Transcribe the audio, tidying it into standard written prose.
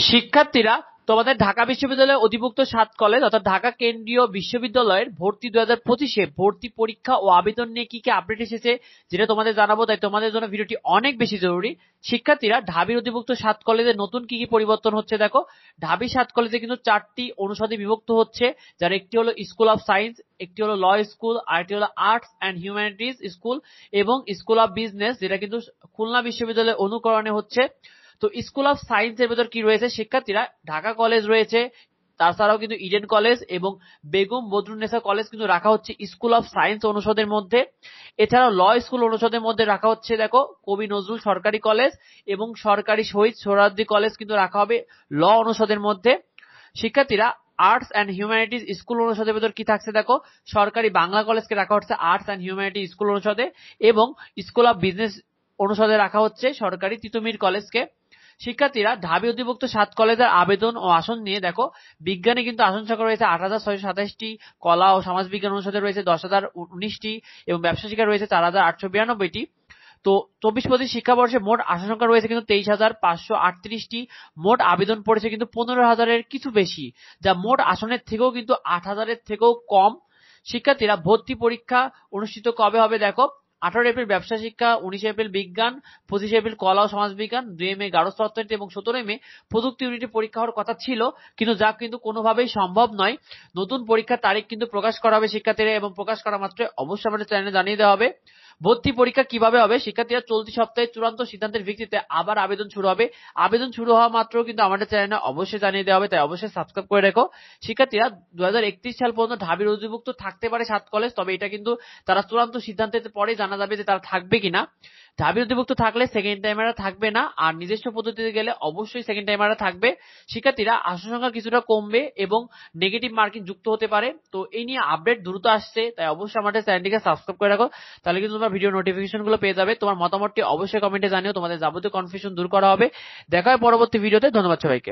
শিক্ষার্থীরা, তোমাদের ঢাকা বিশ্ববিদ্যালয়ের অধিভুক্ত 7 কলেজ অর্থাৎ ঢাকা কেন্দ্রীয় বিশ্ববিদ্যালয়ের ভর্তি 2025-এ ভর্তি পরীক্ষা ও আবেদন নিয়ে কি কি আপডেট এসেছে যেটা তোমাদের জানাবো, তাই তোমাদের জন্য ভিডিওটি অনেক বেশি জরুরি। শিক্ষার্থীরা, ঢাবির অধিভুক্ত 7 কলেজে নতুন কি কি পরিবর্তন হচ্ছে দেখো। ঢাবি 7 কলেজে কিন্তু 4টি অনুষদে বিভক্ত হচ্ছে, যার একটি হলো স্কুল অফ সায়েন্স, একটি হলো ল স্কুল, আরেকটি হলো আর্টস অ্যান্ড হিউম্যানিটিজ স্কুল এবং স্কুল অফ বিজনেস, যেটা কিন্তু খুলনা বিশ্ববিদ্যালয়ের অনুকরণে হচ্ছে। তো স্কুল অফ সায়েন্স এর ভেতর কি রয়েছে শিক্ষার্থীরা, ঢাকা কলেজ রয়েছে, তাছাড়াও কিন্তু ইডেন কলেজ এবং বেগম বদরুন্নেসা কলেজ কিন্তু রাখা হচ্ছে স্কুল অফ সায়েন্স অনুষদের মধ্যে। এছাড়াও ল স্কুল অনুষদের মধ্যে রাখা হচ্ছে দেখো কবি নজরুল সরকারি কলেজ এবং সরকারি শহীদ সোহরাওয়ার্দী কলেজ কিন্তু রাখা হবে ল অনুষদের মধ্যে। শিক্ষার্থীরা, আর্টস অ্যান্ড হিউম্যানিটিজ স্কুল অনুষদের ভেতর কি থাকছে দেখো, সরকারি বাংলা কলেজকে রাখা হচ্ছে আর্টস অ্যান্ড হিউম্যানিটিজ স্কুল অনুষদে এবং স্কুল অফ বিজনেস অনুষদে রাখা হচ্ছে সরকারি তিতুমির কলেজকে। শিক্ষার্থীরা, ঢাবি অধিভুক্ত 7 কলেজের আবেদন ও আসন নিয়ে দেখো। বিজ্ঞানে কিন্তু আসন সংখ্যা রয়েছে 8,627টি, কলা ও সমাজবিজ্ঞান অনুষদে রয়েছে 10,019টি এবং ব্যবসা শিক্ষা রয়েছে 4,892টি। তো 24-25 শিক্ষাবর্ষে মোট আসন সংখ্যা রয়েছে কিন্তু 23,538টি। মোট আবেদন পড়েছে কিন্তু 15,000-এর কিছু বেশি, যা মোট আসনের থেকেও কিন্তু 8,000-এর থেকেও কম। শিক্ষার্থীরা, ভর্তি পরীক্ষা অনুষ্ঠিত কবে হবে দেখো। 18 এপ্রিল ব্যবসা শিক্ষা, 19 এপ্রিল বিজ্ঞান, 25 এপ্রিল কলা ও সমাজবিজ্ঞান, 2 মে গার্হস্থ্য অর্থনীতি এবং 17 মে প্রযুক্তি ইউনিটে পরীক্ষা হওয়ার কথা ছিল, কিন্তু যা কিন্তু কোনোভাবেই সম্ভব নয়। নতুন পরীক্ষার তারিখ কিন্তু প্রকাশ করা হবে শিক্ষার্থীরা, এবং প্রকাশ করা মাত্র অবশ্যই আমাদের চ্যানেলে জানিয়ে দেওয়া হবে। ভর্তি পরীক্ষা কিভাবে হবে শিক্ষার্থীরা, চলতি সপ্তাহে চূড়ান্ত সিদ্ধান্তের ভিত্তিতে আবার আবেদন শুরু হবে। আবেদন শুরু হওয়া মাত্র কিন্তু আমাদের চ্যানেলে অবশ্যই জানিয়ে দেওয়া হবে, তাই অবশ্যই সাবস্ক্রাইব করে রেখো। শিক্ষার্থীরা, 2031 সাল পর্যন্ত ঢাবির অধিভুক্ত থাকতে পারে 7 কলেজ, তবে এটা কিন্তু তারা চূড়ান্ত সিদ্ধান্তের পরে জানা যাবে যে তারা থাকবে কিনা। ঢাবির অধিভুক্ত থাকলে সেকেন্ড টাইমাররা থাকবে না, আর নিজস্ব পদ্ধতিতে গেলে অবশ্যই সেকেন্ড টাইমাররা থাকবে। শিক্ষার্থীরা, আসন সংখ্যা কিছুটা কমবে এবং নেগেটিভ মার্কিং যুক্ত হতে পারে। তো এই নিয়ে আপডেট দ্রুত আসছে, তাই অবশ্যই আমাদের চ্যানেলটিকে সাবস্ক্রাইব করে রাখো, তাহলে কিন্তু তোমরা ভিডিও নোটিফিকেশন গুলো পেয়ে যাবে। তোমার মতামতটি অবশ্যই কমেন্টে জানিও, তোমাদের যাবতীয় কনফিউশন দূর করা হবে। দেখা হয় পরবর্তী ভিডিওতে। ধন্যবাদ সবাইকে।